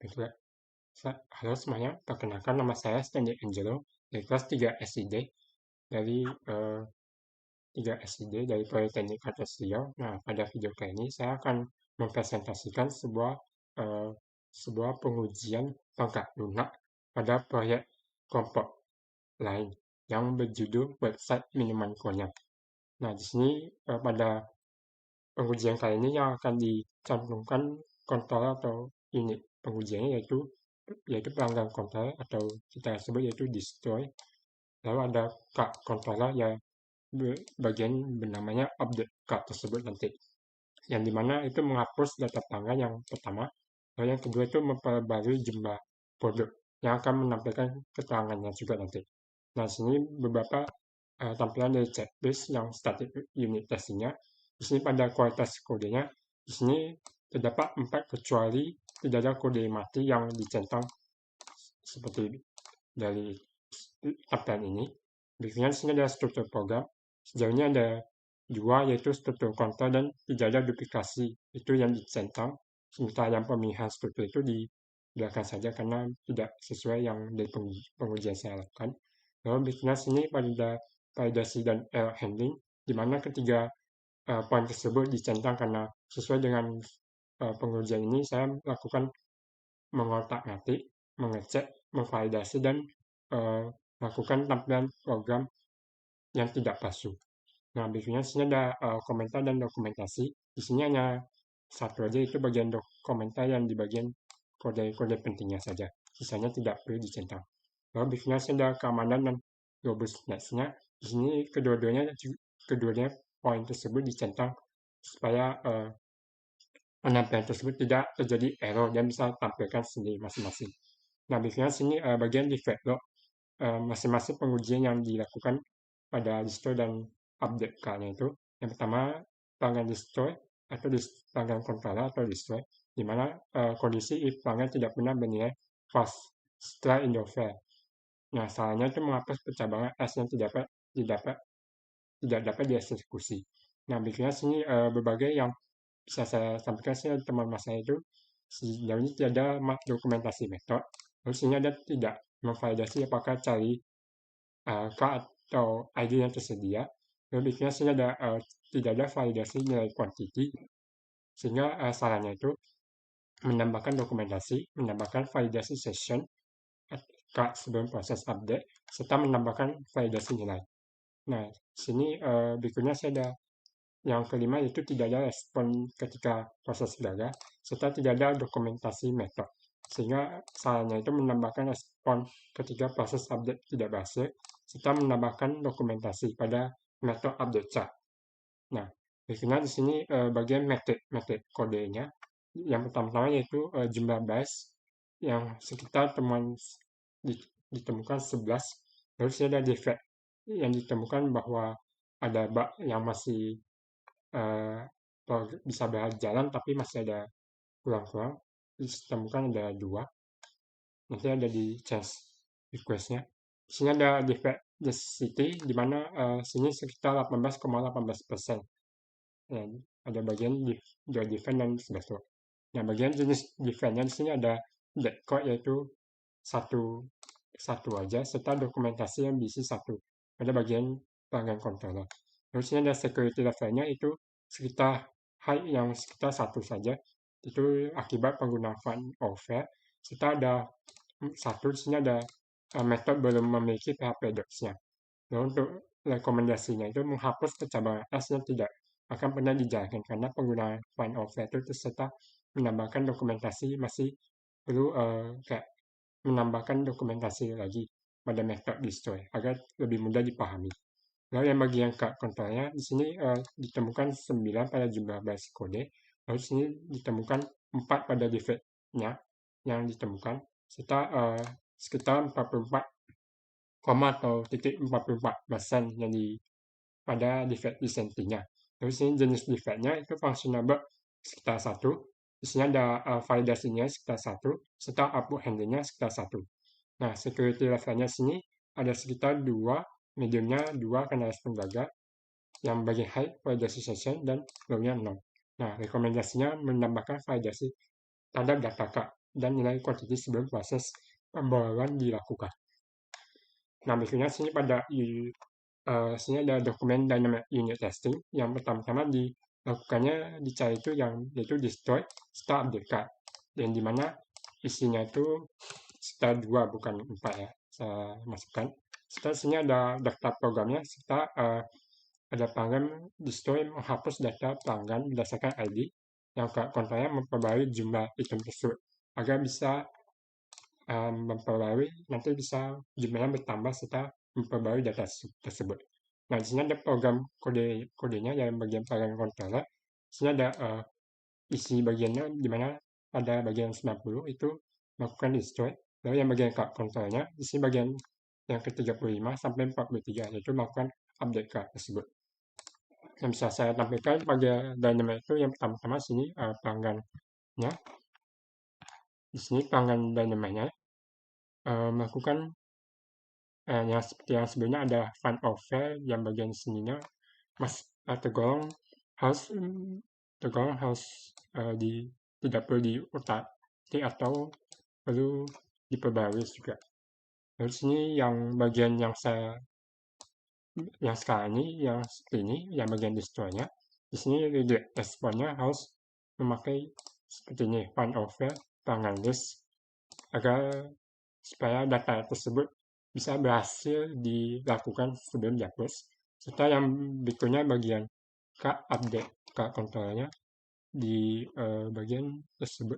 Baiklah. Halo semuanya, perkenalkan nama saya Stanley Angelo dari kelas 3 SID dari 3 SID dari Politeknik Atas Riau. Nah, pada video kali ini saya akan mempresentasikan eh, sebuah pengujian tongkat lunak pada proyek kelompok lain yang berjudul website minuman konyak. Nah, di sini pada pengujian kali ini yang akan dicantumkan kontrol atau unit pengujiannya yaitu pelanggan controller atau kita sebut yaitu destroy. Lalu ada card controller yang bagian bernamanya update card tersebut nanti. Yang dimana itu menghapus data pelanggan yang pertama. Lalu yang kedua itu memperbarui jumlah produk yang akan menampilkan keterangannya juga nanti. Nah, sini beberapa tampilan dari checklist yang static unit testingnya. Di sini pada kualitas kodenya, di sini terdapat 4 kecuali tidak ada kode mati yang dicentang seperti dari tampilan ini. Berikutnya di sini ada struktur program. Sejauh ini ada dua, yaitu struktur kontrol dan tidak ada duplikasi. Itu yang dicentang. Sementara yang pemilihan struktur itu dibiarkan saja karena tidak sesuai yang dari pengujian saya lakukan. Lalu berikutnya sini pada validasi dan error handling, di mana ketiga poin tersebut dicentang karena sesuai dengan pengujian ini saya lakukan mengotak-atik, mengecek, memvalidasi, dan melakukan tampilan program yang tidak palsu. Nah, berikutnya di sini ada komentar dan dokumentasi. Di sini hanya satu aja, itu bagian komentar yang di bagian kode-kode pentingnya saja. Sisanya tidak perlu dicentang. Lalu berikutnya di sini ada keamanan dan robustness-nya. Di sini keduanya poin tersebut dicentang supaya penampilan tersebut tidak terjadi error dan bisa tampilkan sendiri masing-masing. Nah, berikutnya sini bagian defect log masing-masing pengujian yang dilakukan pada distro dan update card-nya itu. Yang pertama, pelanggan distro atau pelanggan controller atau distro, di mana kondisi if pelanggan tidak pernah bernilai false setelah Indofair. Nah, salahnya itu menghapus percabangan S yang tidak dapat dieksekusi. Nah, berikutnya sini berbagai yang bisa saya sampaikan sih teman-teman saya itu sejauh ini tidak ada dokumentasi metode. Lalu sini ada tidak memvalidasi apakah cari K atau ID yang tersedia. Lalu berikutnya sini ada tidak ada validasi nilai quantity, sehingga salahnya itu menambahkan dokumentasi, menambahkan validasi session sebelum proses update, serta menambahkan validasi nilai. Nah, sini berikutnya saya ada yang kelima, yaitu tidak ada respon ketika proses gagal, serta tidak ada dokumentasi metode. Sehingga salahnya itu menambahkan respon ketika proses update tidak berhasil, serta menambahkan dokumentasi pada metode update chart. Nah, berikutnya di sini bagian metrik kodenya. Yang pertama-tama yaitu jumlah bytes yang sekitar ditemukan 11. Lalu sini ada defect yang ditemukan bahwa ada bug yang masih uh, bisa berjalan tapi masih ada kurang-kurang. Ditemukan ada 2. Nanti ada di change request-nya. Di sini ada defect density di mana sini sekitar 18,18%. Ya, ada bagian defend dan sebagainya. Nah, bagian jenis defendnya di sini ada dead code yaitu satu aja serta dokumentasi yang diisi satu pada bagian pelanggan controller. Lalu sini ada security levelnya itu sekitar high yang sekitar satu saja. Itu akibat penggunaan file overflow. Serta ada satu di sini ada metode belum memiliki PHP docs-nya. Nah, untuk rekomendasinya itu menghapus kecabangan S yang tidak akan pernah dijalankan karena penggunaan file offset itu serta menambahkan dokumentasi masih perlu kayak menambahkan dokumentasi lagi pada metode destroy agar lebih mudah dipahami. Lalu yang bagian kontrolnya di sini ditemukan 9 pada jumlah base kode, lalu di sini ditemukan 4 pada defect-nya yang ditemukan serta sekitar 44 koma atau titik 44% yang pada defect dissentingnya. Lalu sini jenis defectnya itu functional sekitar 1, di sini ada validasinya sekitar 1, serta output handlingnya sekitar 1. Nah, security levelnya sini ada sekitar 2, mediumnya 2 karena respon gagal, yang bagian high validasi session dan low-nya 0. Nah, rekomendasinya menambahkan validasi terhadap data card dan nilai kuantiti sebelum proses pembawaan dilakukan. Nah, berikutnya sini sini ada dokumen dynamic unit testing. Yang pertama-tama dilakukannya di cara itu yaitu destroy start update card, yang dimana isinya itu setelah 2 bukan 4 ya, saya masukkan. Setelah sini ada daftar programnya, serta ada pelanggan destroy menghapus data pelanggan berdasarkan ID yang kontrolnya memperbarui jumlah item tersebut agar bisa memperbarui, nanti bisa jumlahnya bertambah serta memperbarui data tersebut. Nah, di sini ada program kodenya yang bagian program controller. Di sini ada isi bagiannya di mana pada bagian 90 itu melakukan destroy. Lalu yang bagian card controllernya di sini bagian yang ke-35 sampai 43 yaitu melakukan update card tersebut. Yang bisa saya tampilkan pada Dynamic itu yang pertama-tama sini pelanggannya. Di sini pelanggan Dynamic-nya melakukan yang seperti yang sebelumnya ada fund offer yang bagian sininya tergolong harus tidak perlu diutak atau perlu diperbarui juga. Lalu sini yang bagian yang sekarang ini yang seperti ini, yang bagian destroy-nya, di sini responnya harus memakai seperti ini, fund offer pelanggan list, agar supaya data tersebut bisa berhasil dilakukan sebelum dihapus. Serta yang berikutnya bagian update kontrolnya di bagian tersebut.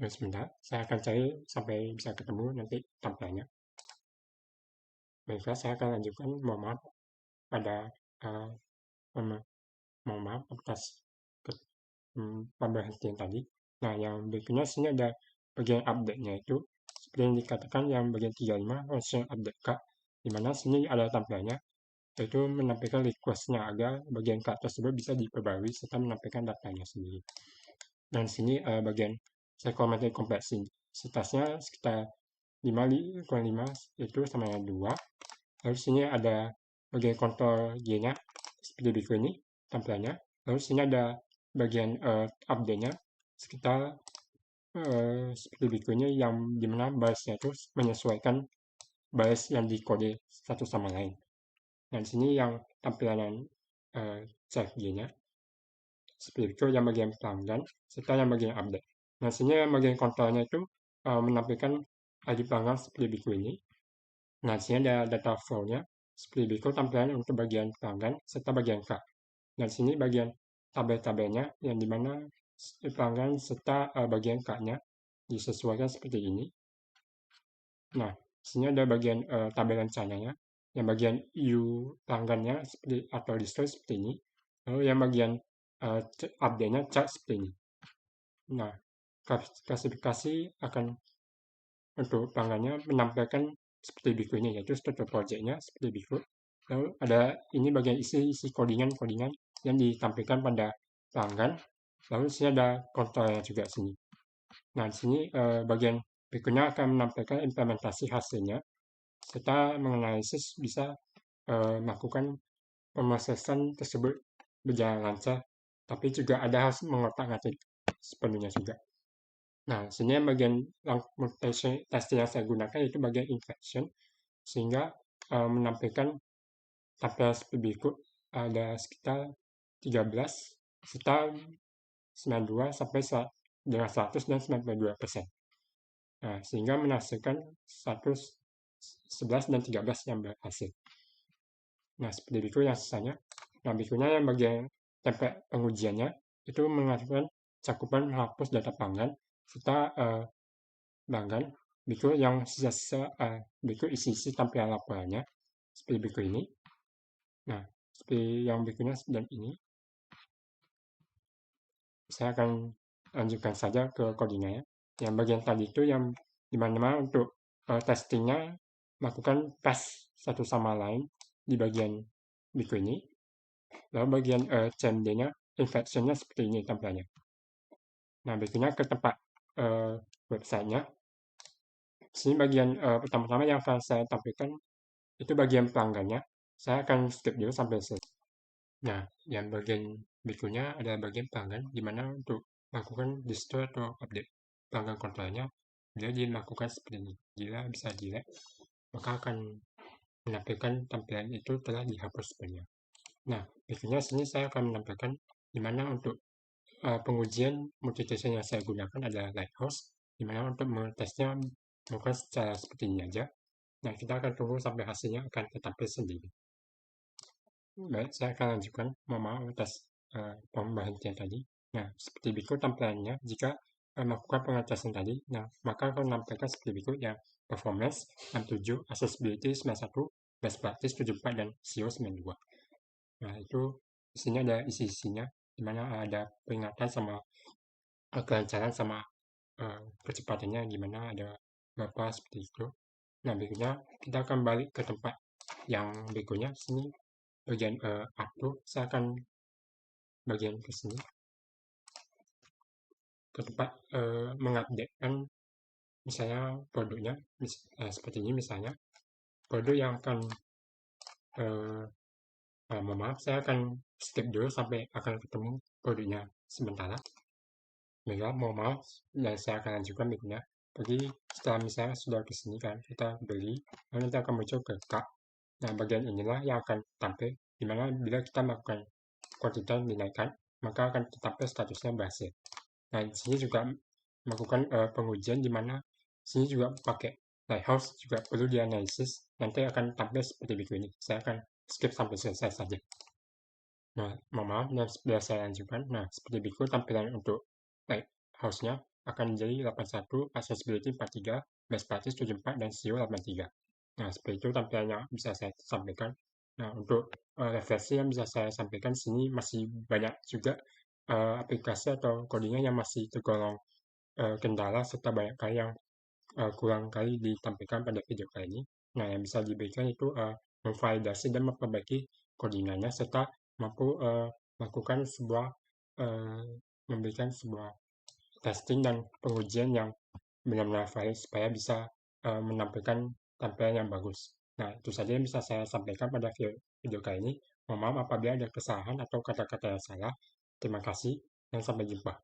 Sebentar, saya akan cari sampai bisa ketemu nanti tampilannya. Baiklah, saya akan lanjutkan. Mohon maaf pada mohon maaf atas pemberhentian tadi. Nah, yang berikutnya sini ada bagian update-nya itu seperti yang dikatakan yang bagian 35 function update card, di mana sini ada tampilannya yaitu menampilkan request-nya agar bagian card tersebut bisa diperbarui serta menampilkan datanya sendiri. Dan sini bagian psychometric kompleksitasnya sekitar 5 kurang 5 itu sama dengan 2. Lalu sini ada bagian kontrol G-nya seperti berikut ini tampilannya. Lalu sini ada bagian update-nya sekitar seperti berikutnya, yang dimana biasnya itu menyesuaikan bias yang dikode satu sama lain. Dan sini yang tampilan check G-nya seperti itu yang bagian pelanggan serta yang bagian update. Nah, sini yang bagian kontrolnya itu menampilkan ID pelanggan seperti berikut ini. Nah, di sini ada data flow-nya seperti berikut tampilan untuk bagian pelanggan serta bagian card. Dan sini bagian tabel-tabelnya yang dimana pelanggan serta bagian card-nya disesuaikan seperti ini. Nah, sini ada bagian tabel rencananya, yang bagian U pelanggannya seperti atau display seperti ini. Lalu yang bagian update-nya chart seperti ini. Nah, klasifikasi akan untuk pelanggannya menampilkan seperti berikut ini, yaitu struktur project-nya seperti berikut. Lalu ada ini bagian isi codingan yang ditampilkan pada pelanggan. Lalu sini ada kontrolnya juga sini. Nah, di sini bagian berikutnya akan menampilkan implementasi hasilnya serta menganalisis bisa melakukan pemrosesan tersebut berjalan lancar, tapi juga ada harus mengotak-ngatik sepenuhnya juga. Nah, sini bagian testing yang saya gunakan itu bagian infection, sehingga menampilkan tampilan seperti berikut, ada sekitar 13 serta 92 sampai dengan 100 dan 92%. Nah, sehingga menghasilkan 111 dan 13 yang berhasil. Nah, seperti itu yang sisanya. Nah, berikutnya yang bagian template pengujiannya itu mengatakan cakupan menghapus data pelanggan serta pelanggan. Berikut yang sisa-sisa berikut isi-isi tampilan laporannya seperti berikut ini. Nah, seperti yang berikutnya dan ini. Saya akan lanjutkan saja ke codingnya ya. Yang bagian tadi itu yang dimana untuk testingnya melakukan tes satu sama lain di bagian berikut ini. Lalu bagian CMD-nya, infection-nya seperti ini tampilannya. Nah, berikutnya ke tempat website-nya. Sini bagian pertama-tama yang akan saya tampilkan itu bagian pelanggannya. Saya akan skip dulu sampai selesai. Nah, yang bagian berikutnya ada bagian pelanggan di mana untuk melakukan restore atau update pelanggan kontrolnya bila dilakukan seperti ini. Bila bisa delete, maka akan menampilkan tampilan itu telah dihapus sebenarnya. Nah, berikutnya sini saya akan menampilkan di mana untuk pengujian multitasking yang saya gunakan adalah Lighthouse, di mana untuk mengetesnya bukan secara seperti ini aja. Nah, kita akan tunggu sampai hasilnya akan tertampil sendiri. Baik, saya akan lanjutkan. Mohon maaf atas pemberhentian tadi. Nah, seperti berikut tampilannya jika melakukan pengetesan tadi. Nah, maka akan menampilkan seperti berikut yang performance 67, accessibility 91, best practice 74, dan SEO 92. Nah, itu isinya ada isi-isinya, di mana ada peringatan sama kelancaran sama kecepatannya gimana, ada berapa seperti itu. Nah, berikutnya kita akan balik ke tempat yang berikutnya. Sini bagian upload, saya akan bagian ke sini ke tempat mengupdatekan misalnya produknya seperti ini. Misalnya produk yang akan mohon maaf, saya akan skip dulu sampai akan ketemu produknya sementara. Baiklah, mohon maaf, dan saya akan lanjutkan berikutnya. Jadi setelah misalnya sudah ke sini kan, kita beli, lalu nanti akan muncul ke cart. Nah, bagian inilah yang akan tampil, dimana bila kita melakukan kuantitas dinaikkan, maka akan tertampil statusnya berhasil. Nah, di sini juga melakukan pengujian, dimana sini juga pakai Lighthouse, juga perlu dianalisis, nanti akan tampil seperti berikut ini. Saya akan skip sampai selesai saja. Nah, mohon maaf, dan sudah saya lanjutkan. Nah, seperti berikut tampilan untuk Lighthouse-nya akan menjadi 81, accessibility 43, best practice 74, dan SEO 83. Nah, seperti itu tampilan yang bisa saya sampaikan. Nah, untuk referensi yang bisa saya sampaikan sini masih banyak juga aplikasi atau codingan yang masih tergolong kendala serta banyak kali yang kurang kali ditampilkan pada video kali ini. Nah, yang bisa diberikan itu memvalidasi dan memperbaiki codingannya serta mampu melakukan sebuah memberikan sebuah testing dan pengujian yang benar-benar valid supaya bisa menampilkan tampilan yang bagus. Nah, itu saja yang bisa saya sampaikan pada video kali ini. Mohon maaf apabila ada kesalahan atau kata-kata yang salah. Terima kasih dan sampai jumpa.